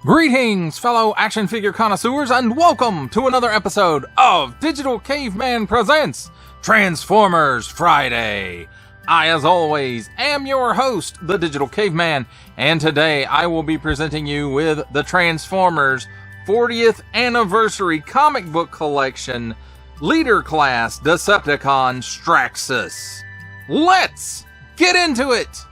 Greetings, fellow action figure connoisseurs, and welcome to another episode of Digital Caveman Presents Transformers Friday. I, as always, am your host, the Digital Caveman, and today I will be presenting you with the Transformers 40th Anniversary Comic Book Collection Leader Class Decepticon Straxus. Let's get into it!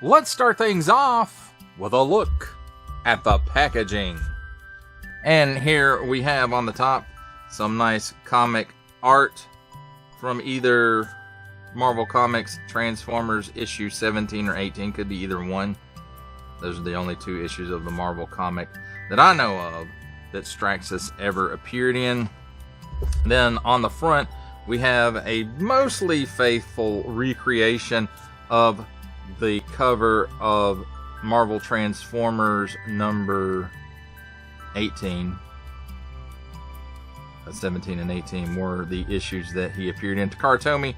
Let's start things off with a look at the packaging. And here we have on the top some nice comic art from either Marvel Comics Transformers issue 17 or 18. Could be either one. Those are the only two issues of the Marvel comic that I know of that Straxus ever appeared in. Then on the front we have a mostly faithful recreation of the cover of Marvel Transformers number 18. 17 and 18 were the issues that he appeared in. Takara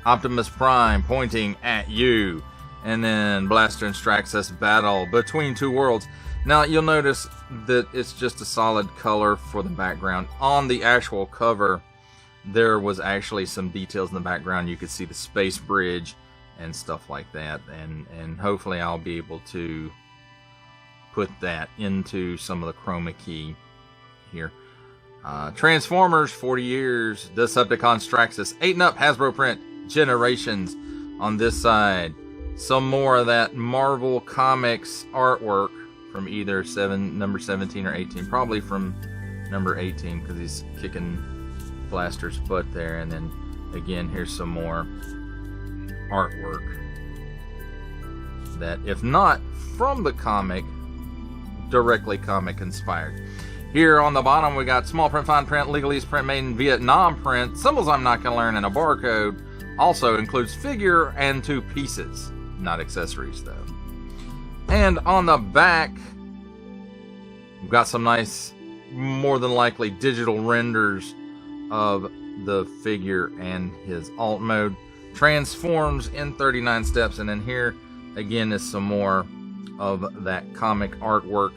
Optimus Prime pointing at you. And then Blaster and Straxus battle between two worlds. Now you'll notice that it's just a solid color for the background. On the actual cover, there was actually some details in the background. You could see the space bridge and stuff like that, and hopefully I'll be able to put that into some of the chroma key here. Transformers 40 years, Decepticon Straxus, 8 and up, Hasbro print, Generations on this side. Some more of that Marvel Comics artwork from either number 17 or 18, probably from number 18 because he's kicking Blaster's butt there. And then again, here's some more artwork that, if not from the comic, directly comic inspired. Here on the bottom we got small print, fine print, legalese print, made in Vietnam print, symbols I'm not going to learn, and a barcode. Also includes figure and 2 pieces, not accessories though. And on the back we've got some nice, more than likely digital renders of the figure and his alt mode. Transforms in 39 steps, and then here again is some more of that comic artwork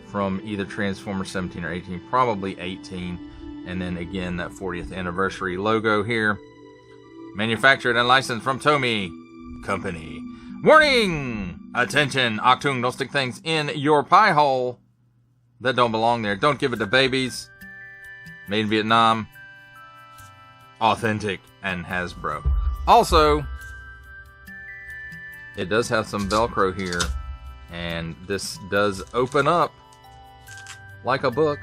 from either Transformers 17 or 18, probably 18, and then again that 40th anniversary logo here. Manufactured and licensed from Tomy Company. Warning! Attention, Octung, don't stick things in your pie hole that don't belong there. Don't give it to babies. Made in Vietnam. Authentic and Hasbro. Also, it does have some Velcro here, and this does open up like a book,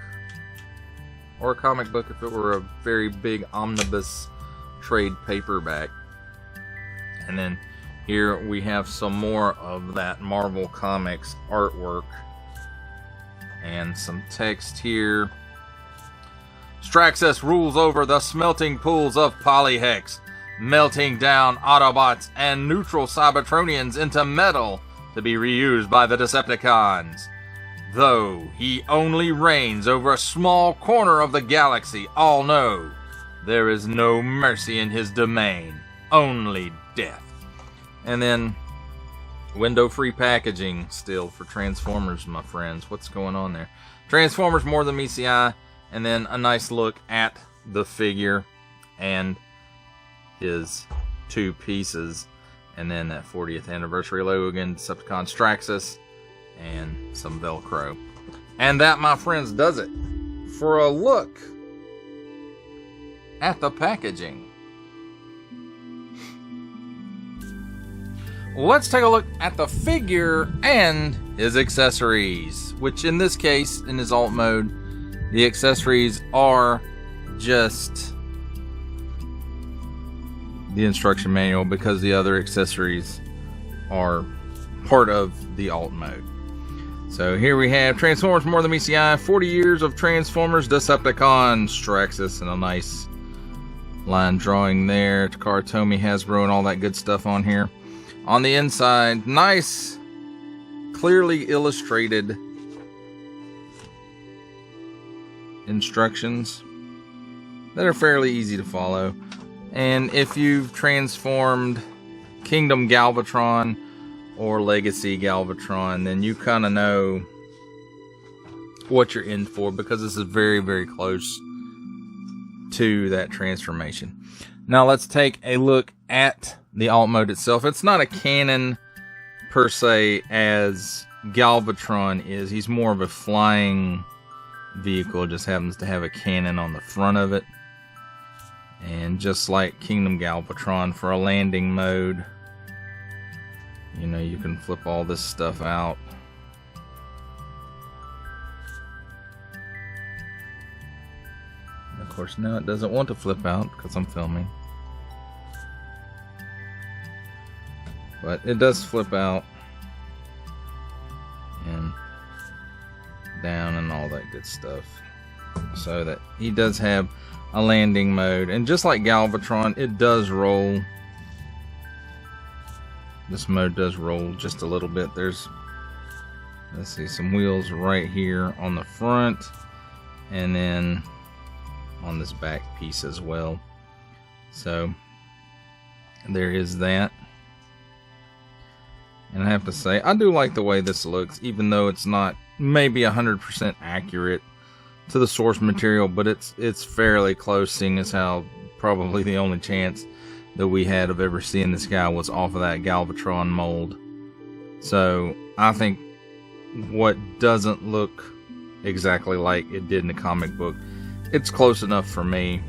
or a comic book if it were a very big omnibus trade paperback. And then here we have some more of that Marvel Comics artwork and some text here. Straxus rules over the smelting pools of Polyhex, melting down Autobots and neutral Cybertronians into metal to be reused by the Decepticons. Though he only reigns over a small corner of the galaxy, all know there is no mercy in his domain, only death. And then window-free packaging still for Transformers, my friends. What's going on there? Transformers More Than Meets the Eye, and then a nice look at the figure and his 2 pieces, and then that 40th anniversary logo again, Decepticon Straxus, and some Velcro. And that, my friends, does it for a look at the packaging. Let's take a look at the figure and his accessories, which in this case, in his alt mode, the accessories are just the instruction manual because the other accessories are part of the alt mode. So here we have Transformers More Than Meets the Eye, 40 years of Transformers, Decepticons, Straxus, and a nice line drawing there. Takara Tomy, Hasbro, and all that good stuff on here. On the inside, nice, clearly illustrated instructions that are fairly easy to follow. And if you've transformed Kingdom Galvatron or Legacy Galvatron, then you kind of know what you're in for, because this is very, very close to that transformation. Now let's take a look at the alt mode itself. It's not a cannon per se as Galvatron is. He's more of a flying vehicle, just happens to have a cannon on the front of it. And just like Kingdom Galvatron, for a landing mode, you know, you can flip all this stuff out. And of course, now it doesn't want to flip out because I'm filming. But it does flip out and down and all that good stuff. So that he does have a landing mode. And just like Galvatron, it does roll. This mode does roll just a little bit. There's, let's see, some wheels right here on the front, and then on this back piece as well. So there is that. And I have to say, I do like the way this looks, even though it's not maybe 100% accurate to the source material, but it's fairly close, seeing as how probably the only chance that we had of ever seeing this guy was off of that Galvatron mold. So I think what doesn't look exactly like it did in the comic book, it's close enough for me.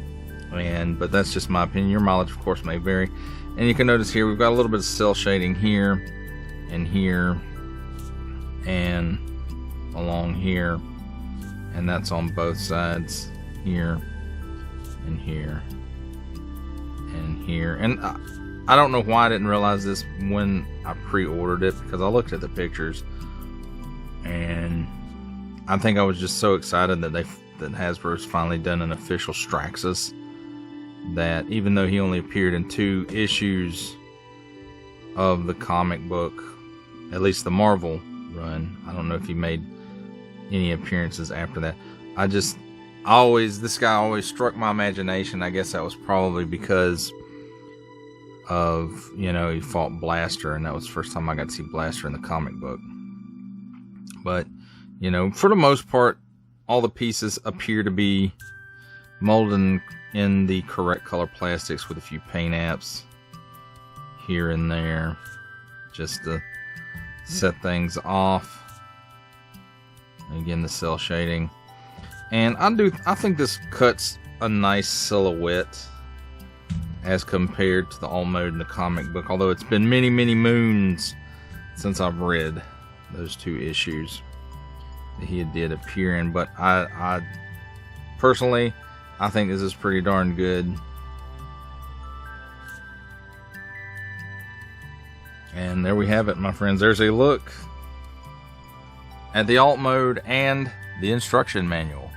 But that's just my opinion. Your mileage, of course, may vary. And you can notice here we've got a little bit of cell shading here and here and along here, and that's on both sides, here and here and here. And I don't know why I didn't realize this when I pre-ordered it, because I looked at the pictures and I think I was just so excited that Hasbro's finally done an official Straxus, that even though he only appeared in 2 issues of the comic book, at least the Marvel run, I don't know if he made any appearances after that. This guy always struck my imagination. I guess that was probably because of, you know, he fought Blaster, and that was the first time I got to see Blaster in the comic book. But, you know, for the most part, all the pieces appear to be molded in the correct color plastics, with a few paint apps here and there just to set things off. Again, the cell shading. And I think this cuts a nice silhouette as compared to the alt mode in the comic book, although it's been many, many moons since I've read those 2 issues that he did appear in. But I personally, I think this is pretty darn good. And there we have it, my friends. There's a look at the alt mode and the instruction manual.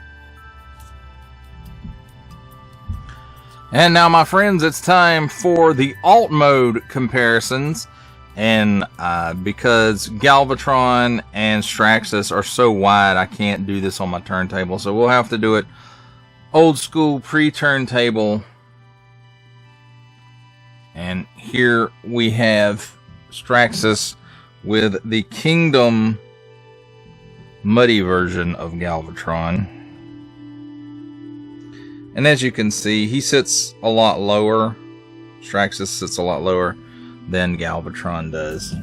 And now, my friends, it's time for the alt mode comparisons. And because Galvatron and Straxus are so wide, I can't do this on my turntable. So we'll have to do it old school, pre-turntable. And here we have Straxus with the Kingdom muddy version of Galvatron. And as you can see, he sits a lot lower. Straxus sits a lot lower than Galvatron does.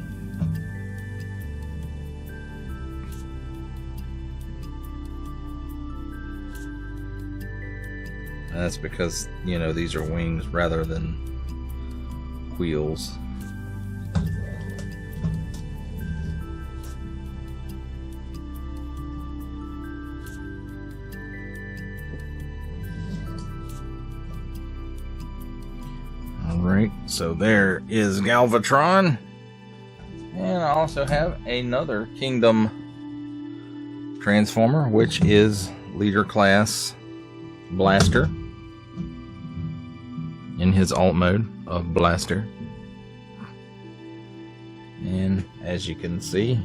And that's because, you know, these are wings rather than wheels. Alright, so there is Galvatron. And I also have another Kingdom Transformer, which is Leader Class Blaster in his alt mode of Blaster. And as you can see,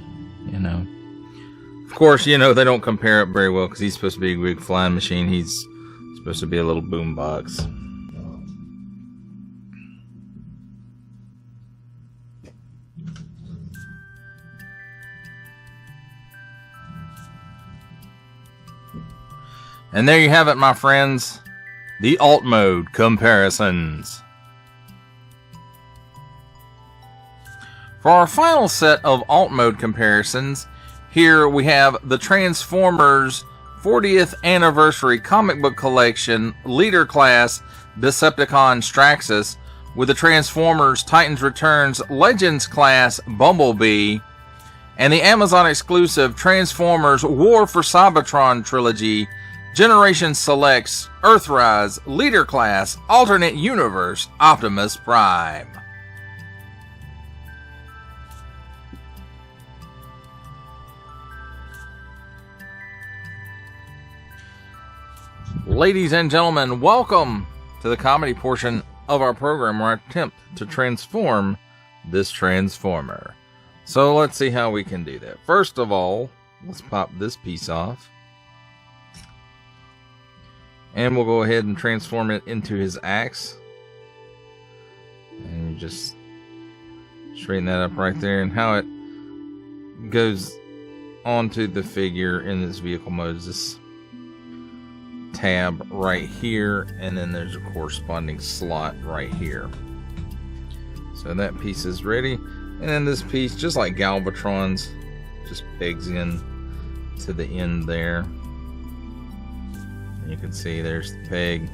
of course, they don't compare it very well because he's supposed to be a big flying machine. He's supposed to be a little boombox. And there you have it, my friends. The alt mode comparisons. For our final set of alt mode comparisons, here we have the Transformers 40th Anniversary Comic Book Collection Leader Class Decepticon Straxus with the Transformers Titans Returns Legends Class Bumblebee and the Amazon exclusive Transformers War for Cybertron Trilogy Generation Selects Earthrise Leader Class Alternate Universe Optimus Prime. Ladies and gentlemen, welcome to the comedy portion of our program where I attempt to transform this Transformer. So let's see how we can do that. First of all, let's pop this piece off. And we'll go ahead and transform it into his axe. And you just straighten that up right there. And how it goes onto the figure in this vehicle mode is this tab right here. And then there's a corresponding slot right here. So that piece is ready. And then this piece, just like Galvatron's, just pegs in to the end there. You can see there's the peg,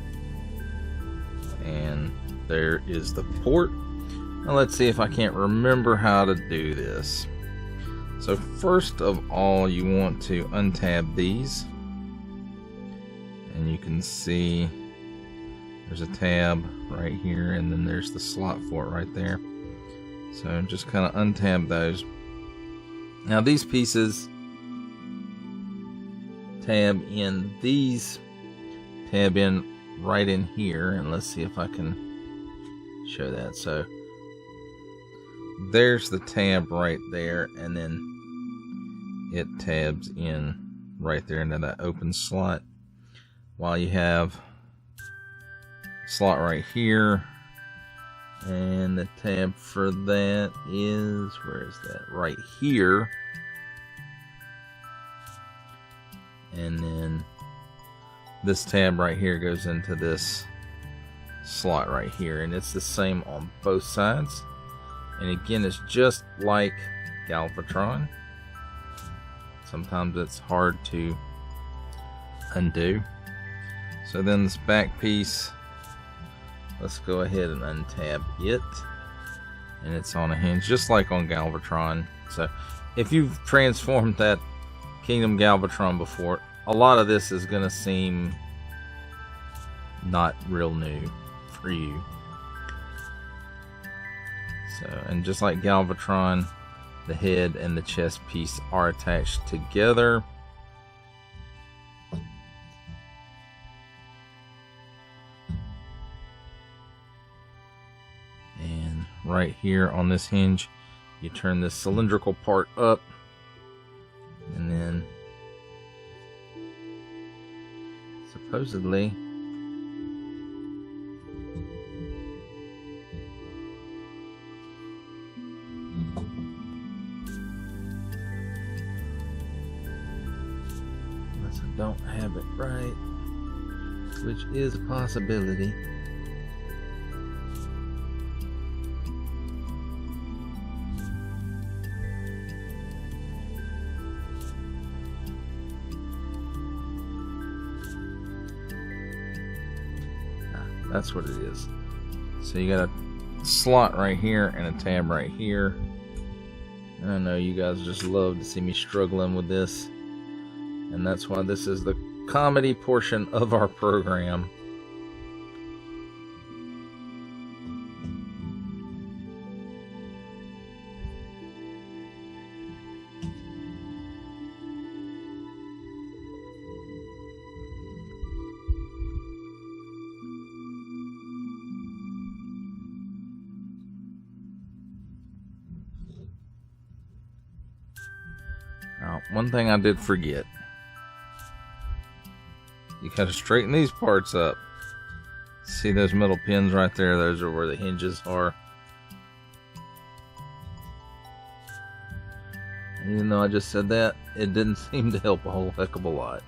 and there is the port. Now let's see if I can't remember how to do this. So first of all, you want to untab these, and you can see there's a tab right here, and then there's the slot for it right there. So just kind of untab those. Now these pieces tab in, these tab in right in here, and let's see if I can show that. So there's the tab right there, and then it tabs in right there into that open slot, while you have slot right here, and the tab for that is, where is that? Right here. And then this tab right here goes into this slot right here, and it's the same on both sides. And again, it's just like Galvatron. Sometimes it's hard to undo. So then this back piece, let's go ahead and untab it, and it's on a hinge just like on Galvatron. So if you've transformed that Kingdom Galvatron before, a lot of this is going to seem not real new for you. So, and just like Galvatron, the head and the chest piece are attached together. And right here on this hinge, you turn this cylindrical part up, and then supposedly unless I don't have it right, which is a possibility. That's what it is. So you got a slot right here and a tab right here. And I know you guys just love to see me struggling with this, and that's why this is the comedy portion of our program. one thing I did forget. You gotta straighten these parts up. See those metal pins right there? Those are where the hinges are. And even though I just said that, it didn't seem to help a whole heck of a lot.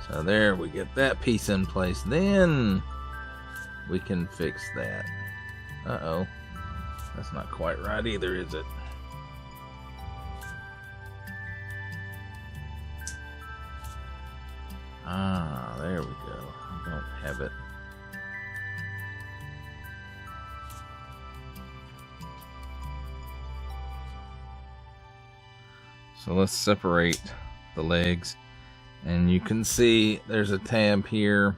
So there, we get that piece in place. Then we can fix that. Uh-oh. That's not quite right either, is it? Ah, there we go. I don't have it. So let's separate the legs. And you can see there's a tab here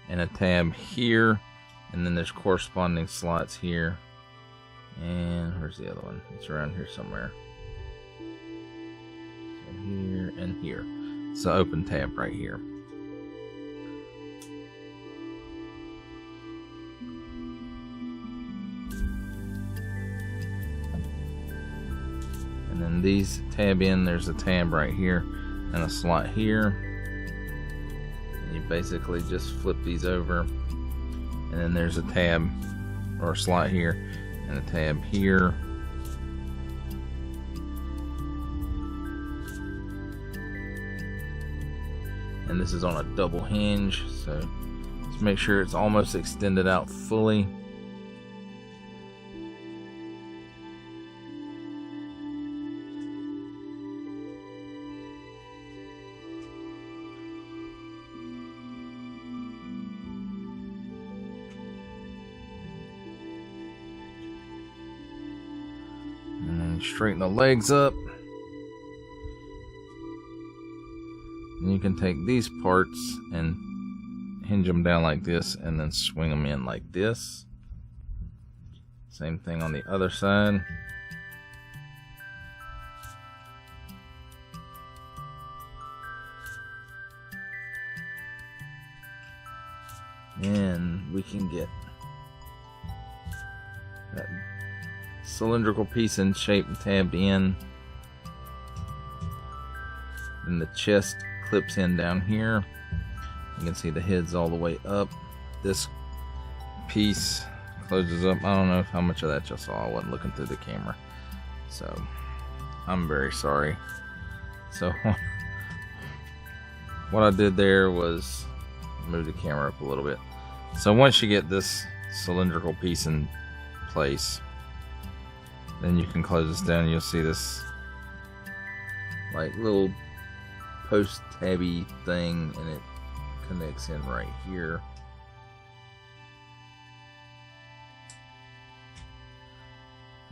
and a tab here, and then there's corresponding slots here. And where's the other one? It's around here somewhere. So here and here. It's an open tab right here. And then these tab in, there's a tab right here and a slot here. And you basically just flip these over, and then there's a tab or a slot here and a tab here. And this is on a double hinge, so just make sure it's almost extended out fully. Straighten the legs up, and you can take these parts and hinge them down like this and then swing them in like this. Same thing on the other side. And we can get that cylindrical piece in shape and tabbed in. Then the chest clips in down here. You can see the head's all the way up. This piece closes up. I don't know how much of that you saw. I wasn't looking through the camera, so I'm very sorry. So what I did there was move the camera up a little bit. So once you get this cylindrical piece in place, then you can close this down and you'll see this like little post tabby thing, and it connects in right here.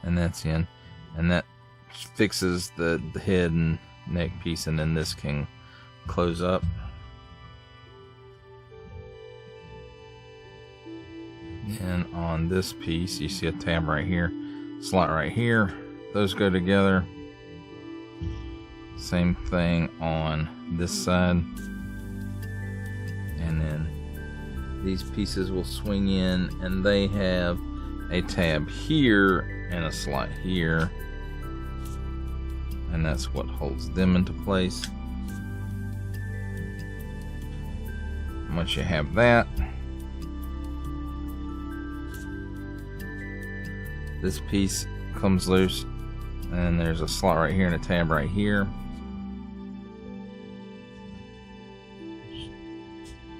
And that's in. And that fixes the head and neck piece, and then this can close up. And on this piece, you see a tab right here, slot right here. Those go together. Same thing on this side. And then these pieces will swing in, and they have a tab here and a slot here. And that's what holds them into place. Once you have that, this piece comes loose, and there's a slot right here and a tab right here.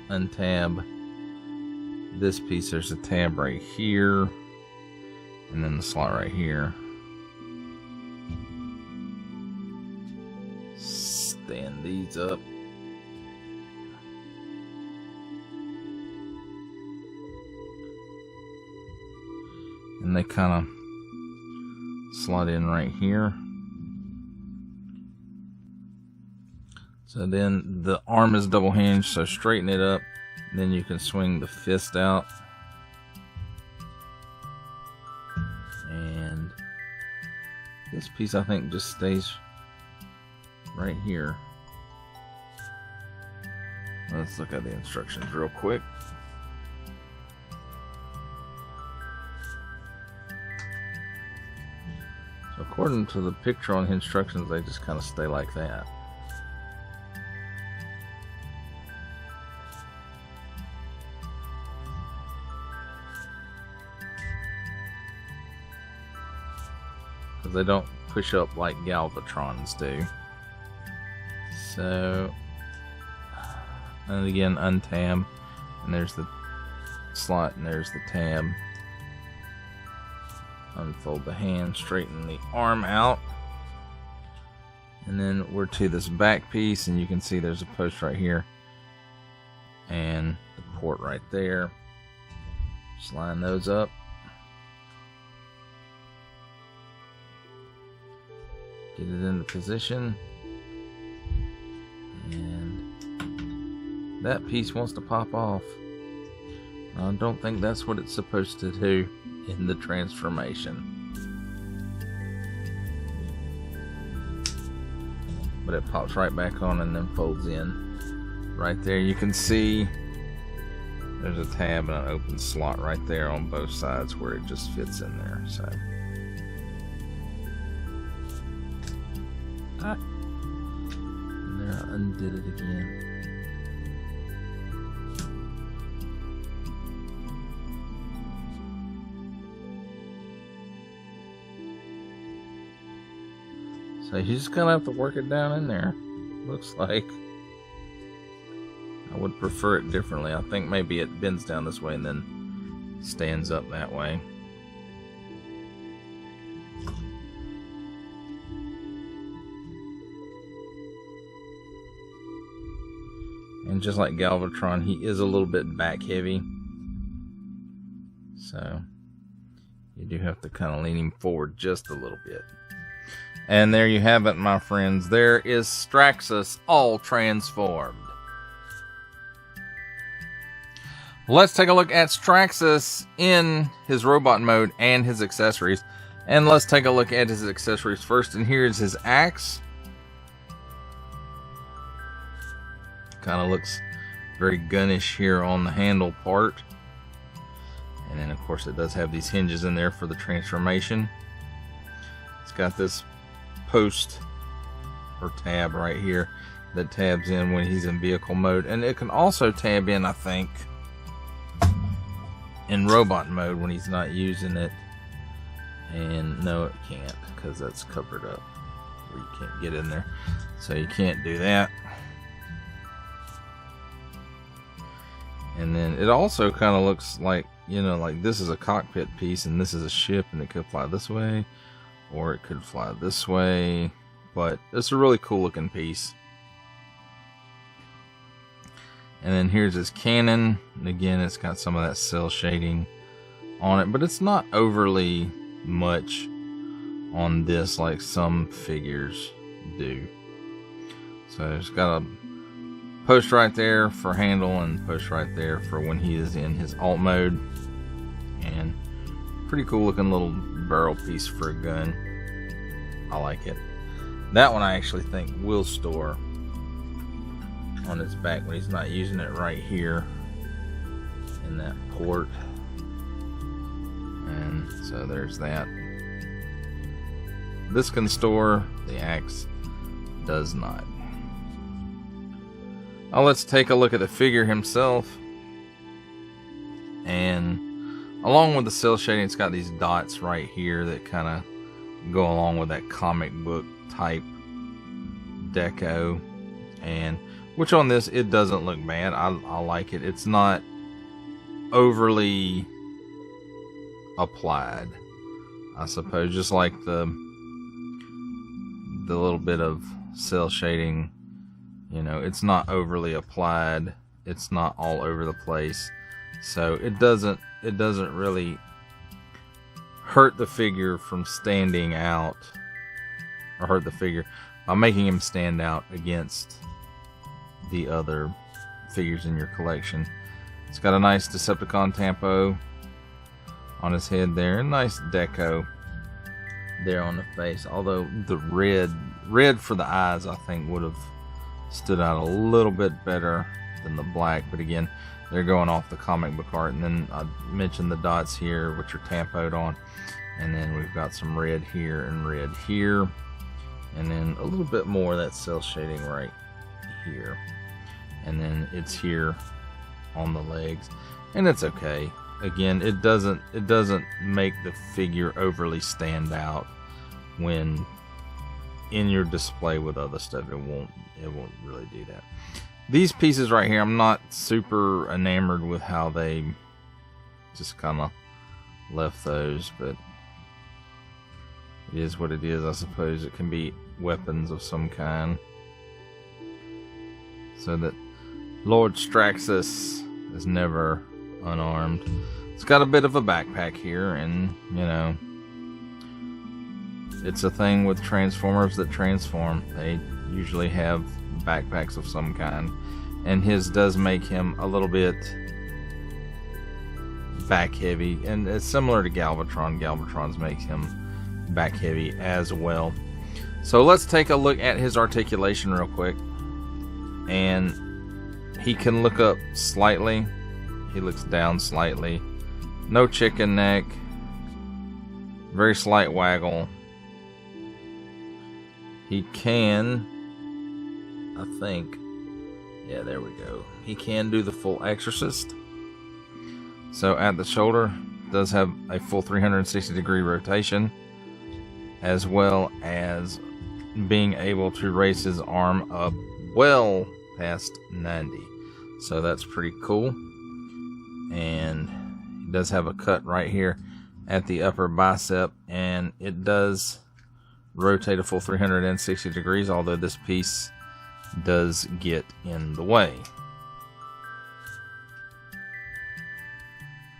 Untab this piece, there's a tab right here, and then the slot right here. Stand these up. And they kind of slot in right here. So then the arm is double hinged, so straighten it up. Then you can swing the fist out. And this piece, I think, just stays right here. Let's look at the instructions real quick. So according to the picture on the instructions, they just kind of stay like that. Because they don't push up like Galvatrons do. So, and again, untab, and there's the slot, and there's the tab. Unfold the hand, straighten the arm out, and then we're to this back piece, and you can see there's a post right here and the port right there. Just line those up. Get it into position, and that piece wants to pop off. I don't think that's what it's supposed to do in the transformation. But it pops right back on and then folds in. Right there you can see there's a tab and an open slot right there on both sides where it just fits in there. So and there I undid it again. So you just gonna have to work it down in there. Looks like I would prefer it differently. I think maybe it bends down this way and then stands up that way. And just like Galvatron, he is a little bit back heavy. So you do have to kind of lean him forward just a little bit. And there you have it, my friends. There is Straxus all transformed. Let's take a look at Straxus in his robot mode and his accessories. And let's take a look at his accessories first. And here's his axe. Kind of looks very gunnish here on the handle part. And then of course it does have these hinges in there for the transformation. It's got this post or tab right here that tabs in when he's in vehicle mode, and it can also tab in, I think, in robot mode when he's not using it. And no, it can't, because that's covered up where you can't get in there, so you can't do that. And then it also kind of looks like, you know, like this is a cockpit piece and this is a ship, and it could fly this way or it could fly this way, but it's a really cool looking piece. And then here's his cannon, and again it's got some of that cell shading on it, but it's not overly much on this like some figures do. So it's got a post right there for handle and post right there for when he is in his alt mode, and pretty cool looking little barrel piece for a gun. I like it. That one I actually think will store on his back when he's not using it right here in that port. And so there's that. This can store, the axe does not. Now let's take a look at the figure himself. And along with the cell shading, it's got these dots right here that kind of go along with that comic book type deco. And which on this, it doesn't look bad. I like it. It's not overly applied, I suppose. Just like the little bit of cell shading, you know, it's not overly applied. It's not all over the place. So it doesn't really hurt the figure from standing out, or hurt the figure by making him stand out against the other figures in your collection. It's got a nice Decepticon tampo on his head there, and nice deco there on the face, although the red for the eyes I think would have stood out a little bit better than the black, but again, they're going off the comic book art. And then I mentioned the dots here, which are tampoed on, and then we've got some red here and red here, and then a little bit more of that cell shading right here, and then it's here on the legs, and it's okay. Again, it doesn't make the figure overly stand out when in your display with other stuff. It won't really do that. These pieces right here, I'm not super enamored with how they just kind of left those, but it is what it is. I suppose it can be weapons of some kind, so that Lord Straxus is never unarmed. It's got a bit of a backpack here, and you know, it's a thing with Transformers that transform. They usually have backpacks of some kind, and his does make him a little bit back heavy, and it's similar to Galvatron. Galvatron's makes him back heavy as well. So let's take a look at his articulation real quick, and he can look up slightly, he looks down slightly, no chicken neck, very slight waggle. He can, I think, yeah, there we go, he can do the full Exorcist. So at the shoulder, does have a full 360 degree rotation, as well as being able to raise his arm up well past 90. So that's pretty cool. And he does have a cut right here at the upper bicep, and it does rotate a full 360 degrees, although this piece does get in the way.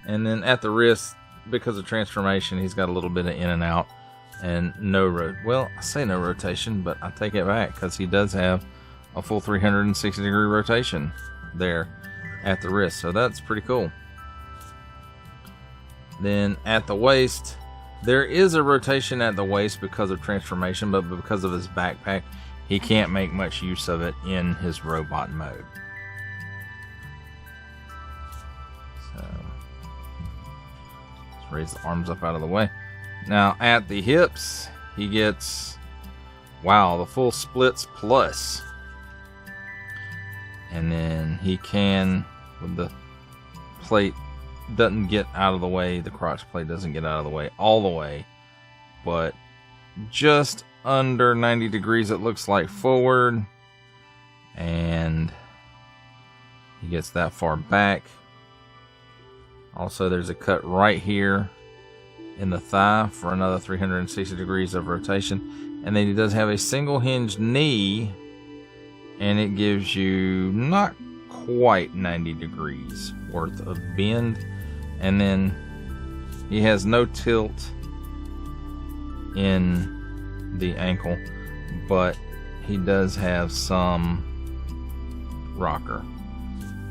And then at the wrist, because of transformation, he's got a little bit of in and out, and well, I say no rotation, but I take it back, because he does have a full 360 degree rotation there at the wrist, so that's pretty cool. Then at the waist, there is a rotation at the waist because of transformation, but because of his backpack, he can't make much use of it in his robot mode. So let's raise the arms up out of the way. Now at the hips, he gets, wow, the full splits plus. And then he can, with the plate, doesn't get out of the way, the crotch plate doesn't get out of the way all the way, but just under 90 degrees it looks like forward, and he gets that far back. Also, there's a cut right here in the thigh for another 360 degrees of rotation, and then he does have a single hinged knee, and it gives you not quite 90 degrees worth of bend. And then he has no tilt in the ankle, but he does have some rocker,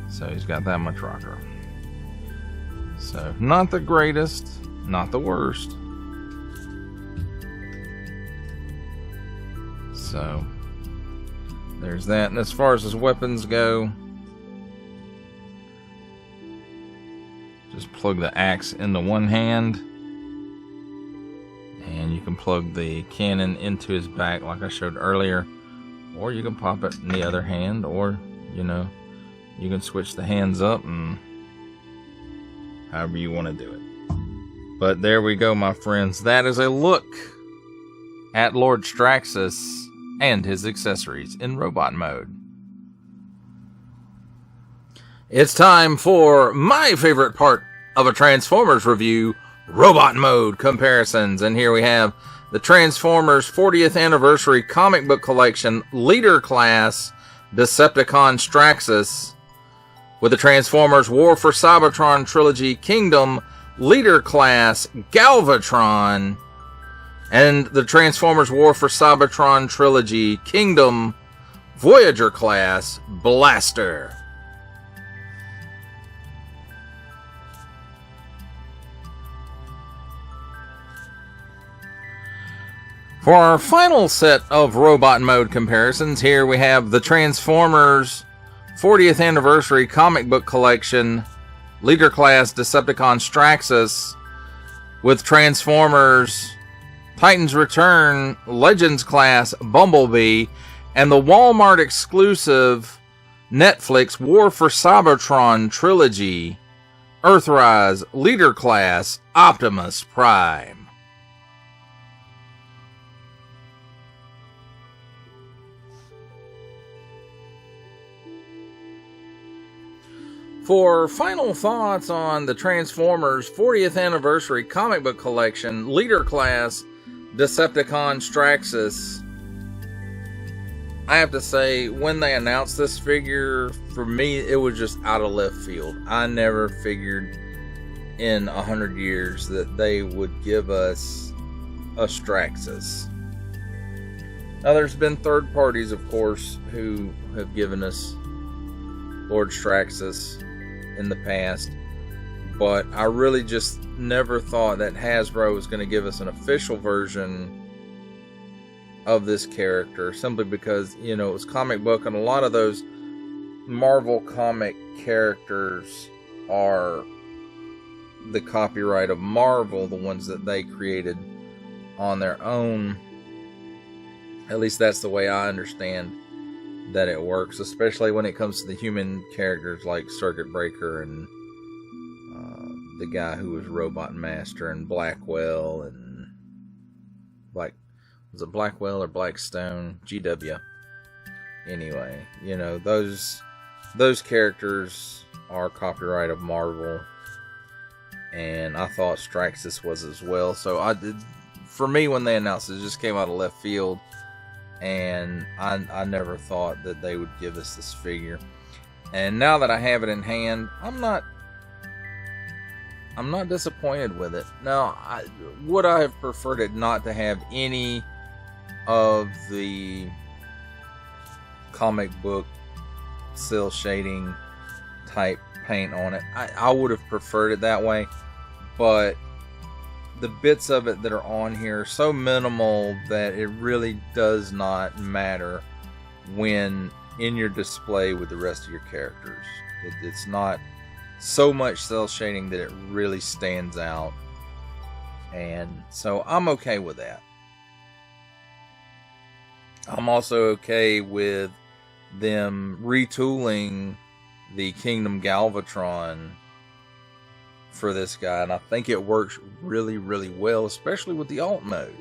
so he's got that much rocker. So not the greatest, not the worst. So there's that. And as far as his weapons go, just plug the axe into one hand, and you can plug the cannon into his back like I showed earlier, or you can pop it in the other hand, or you know, you can switch the hands up, and however you want to do it. But there we go, my friends. That is a look at Lord Straxus and his accessories in robot mode. It's time for my favorite part of a Transformers review, robot mode comparisons. And here we have the Transformers 40th Anniversary Comic Book Collection Leader Class Decepticon Straxus with the Transformers War for Cybertron Trilogy Kingdom Leader Class Galvatron, and the Transformers War for Cybertron Trilogy Kingdom Voyager Class Blaster. For our final set of robot mode comparisons, here we have the Transformers 40th Anniversary Comic Book Collection Leader Class Decepticon Straxus with Transformers Titans Return Legends Class Bumblebee and the Walmart exclusive Netflix War for Cybertron Trilogy Earthrise Leader Class Optimus Prime. For final thoughts on the Transformers 40th Anniversary Comic Book Collection Leader Class Decepticon Straxus, I have to say, when they announced this figure, for me, it was just out of left field. I never figured in 100 years that they would give us a Straxus. Now, there's been third parties, of course, who have given us Lord Straxus in the past, but I really just never thought that Hasbro was going to give us an official version of this character, simply because, you know, it was comic book, and a lot of those Marvel comic characters are the copyright of Marvel, the ones that they created on their own. At least that's the way I understand that it works, especially when it comes to the human characters like Circuit Breaker and the guy who was Robot Master and Blackwell and was it Blackwell or Blackstone? GW. Anyway, you know, those characters are copyright of Marvel, and I thought Straxus was as well. So for me, when they announced it, it just came out of left field. And I never thought that they would give us this figure. And now that I have it in hand, I'm not disappointed with it. Now, would I have preferred it not to have any of the comic book cel shading type paint on it? I would have preferred it that way, but the bits of it that are on here are so minimal that it really does not matter when in your display with the rest of your characters. It's not so much cel shading that it really stands out, and so I'm okay with that. I'm also okay with them retooling the Kingdom Galvatron for this guy, and I think it works really, really well, especially with the alt mode.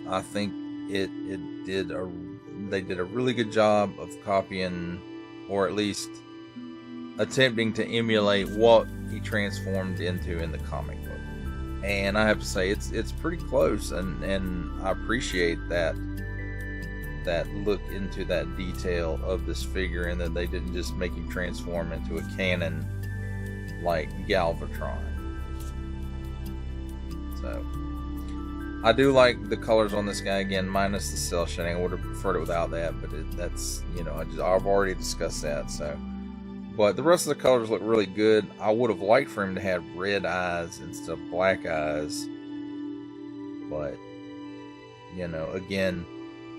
I think they did a really good job of copying, or at least attempting to emulate what he transformed into in the comic book. And I have to say, it's pretty close, and I appreciate that look into that detail of this figure, and that they didn't just make him transform into a cannon like Galvatron. So I do like the colors on this guy, again, minus the cel shading. I would have preferred it without that, but that's, you know, I've already discussed that. So, but the rest of the colors look really good. I would have liked for him to have red eyes instead of black eyes, but, you know, again,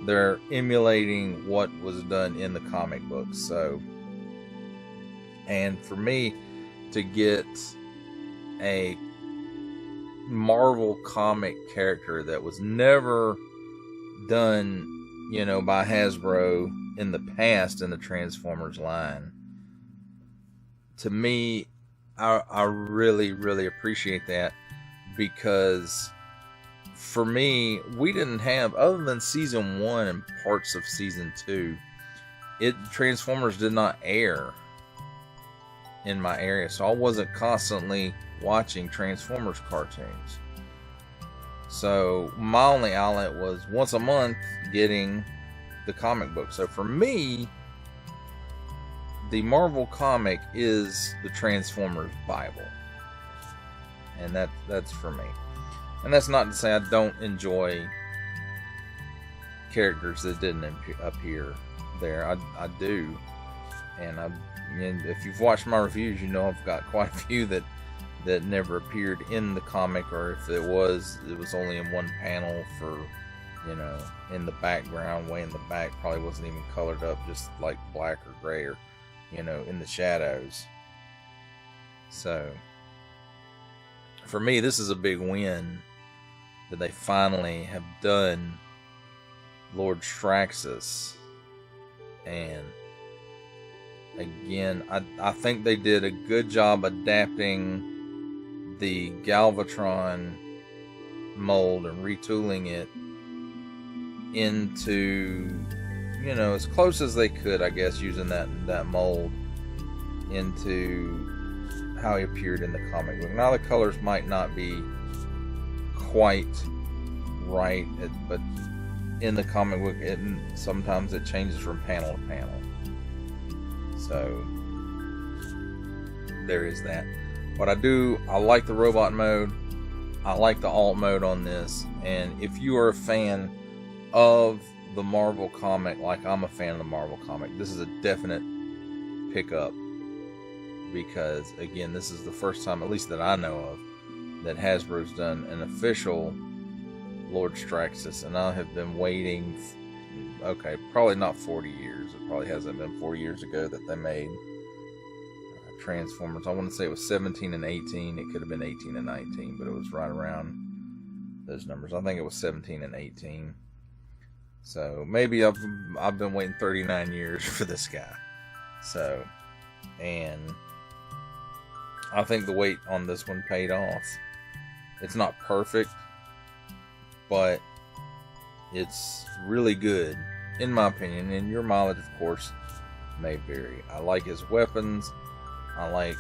they're emulating what was done in the comic books. So, and for me to get a Marvel comic character that was never done, you know, by Hasbro in the past in the Transformers line, to me, I really, really appreciate that, because for me, we didn't have, other than season 1 and parts of season 2, Transformers did not air in my area, so I wasn't constantly watching Transformers cartoons. So my only outlet was once a month getting the comic book. So for me, the Marvel comic is the Transformers Bible, and that's for me. And that's not to say I don't enjoy characters that didn't appear there. I do, and if you've watched my reviews, you know I've got quite a few that that never appeared in the comic, or if it was only in one panel for, you know, in the background, way in the back, probably wasn't even colored up, just like black or gray, or, you know, in the shadows. So, for me, this is a big win that they finally have done Lord Straxus. And again, I think they did a good job adapting the Galvatron mold and retooling it into, you know, as close as they could, I guess, using that mold into how he appeared in the comic book. Now the colors might not be quite right, but in the comic book, sometimes it changes from panel to panel. So there is that. But I like the robot mode. I like the alt mode on this. And if you are a fan of the Marvel comic, like I'm a fan of the Marvel comic, this is a definite pickup. Because, again, this is the first time, at least that I know of, that Hasbro's done an official Lord Straxus. And I have been waiting, okay, probably not 40 years. It probably hasn't been 40 years ago that they made Transformers. I want to say it was 17 and 18. It could have been 18 and 19, but it was right around those numbers. I think it was 17 and 18. So maybe I've been waiting 39 years for this guy. So, and I think the wait on this one paid off. It's not perfect, but it's really good, in my opinion. And your mileage, of course, may vary. I like his weapons. I like,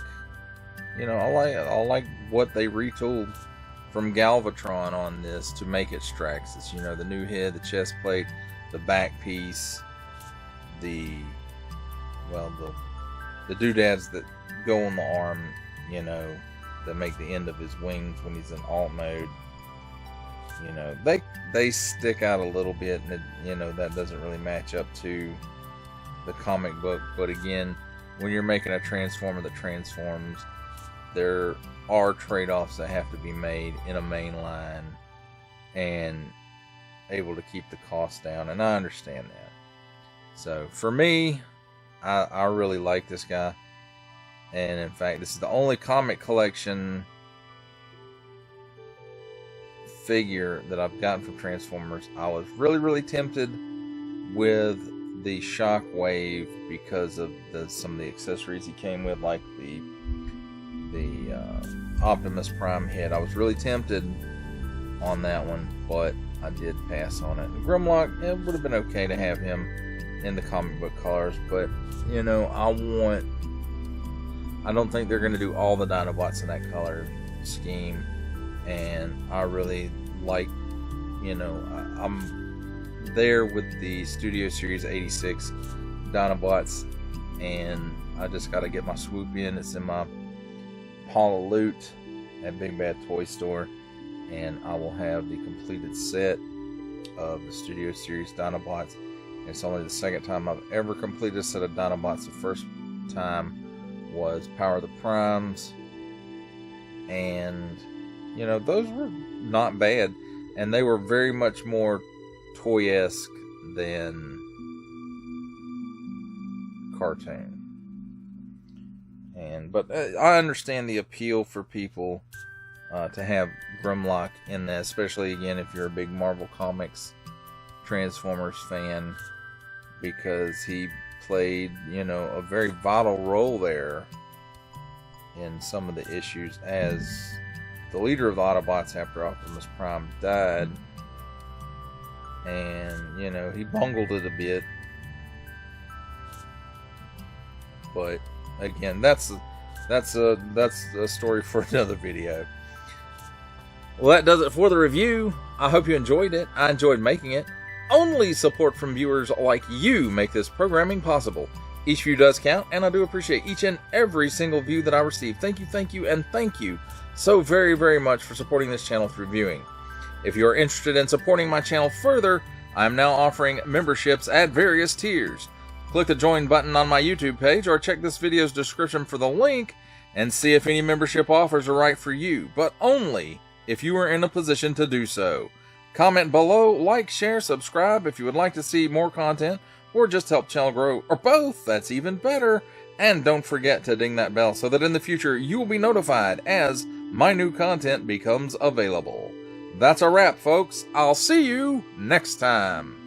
you know, I like what they retooled from Galvatron on this to make it Straxus. You know, the new head, the chest plate, the back piece, the doodads that go on the arm, you know, that make the end of his wings when he's in alt mode. You know, they stick out a little bit, and you know, that doesn't really match up to the comic book. But again, when you're making a Transformer that transforms, there are trade-offs that have to be made in a main line and able to keep the cost down, and I understand that. So for me, I really like this guy. And in fact, this is the only comic collection figure that I've gotten from Transformers. I was really tempted with the Shockwave because of some of the accessories he came with, like the Optimus Prime head. I was really tempted on that one, but I did pass on it. And Grimlock, it would have been okay to have him in the comic book colors, but you know, I don't think they're going to do all the Dinobots in that color scheme, and I really like, you know, I'm there with the Studio Series 86 Dinobots, and I just got to get my swoop in. It's in my Paula Loot at Big Bad Toy Store, and I will have the completed set of the Studio Series Dinobots. It's only the second time I've ever completed a set of Dinobots. The first time was Power of the Primes, and you know, those were not bad, and they were very much more toy-esque than cartoon. But I understand the appeal for people to have Grimlock in that, especially again if you're a big Marvel Comics Transformers fan, because he played, you know, a very vital role there in some of the issues as the leader of the Autobots after Optimus Prime died. And, you know, he bungled it a bit. But again, that's a story for another video. Well, that does it for the review. I hope you enjoyed it. I enjoyed making it. Only support from viewers like you make this programming possible. Each view does count, and I do appreciate each and every single view that I receive. Thank you, and thank you so very much for supporting this channel through viewing. If you are interested in supporting my channel further, I am now offering memberships at various tiers. Click the join button on my YouTube page, or check this video's description for the link, and see if any membership offers are right for you, but only if you are in a position to do so. Comment below, like, share, subscribe if you would like to see more content, or just help channel grow, or both, that's even better. And don't forget to ding that bell so that in the future you will be notified as my new content becomes available. That's a wrap, folks. I'll see you next time.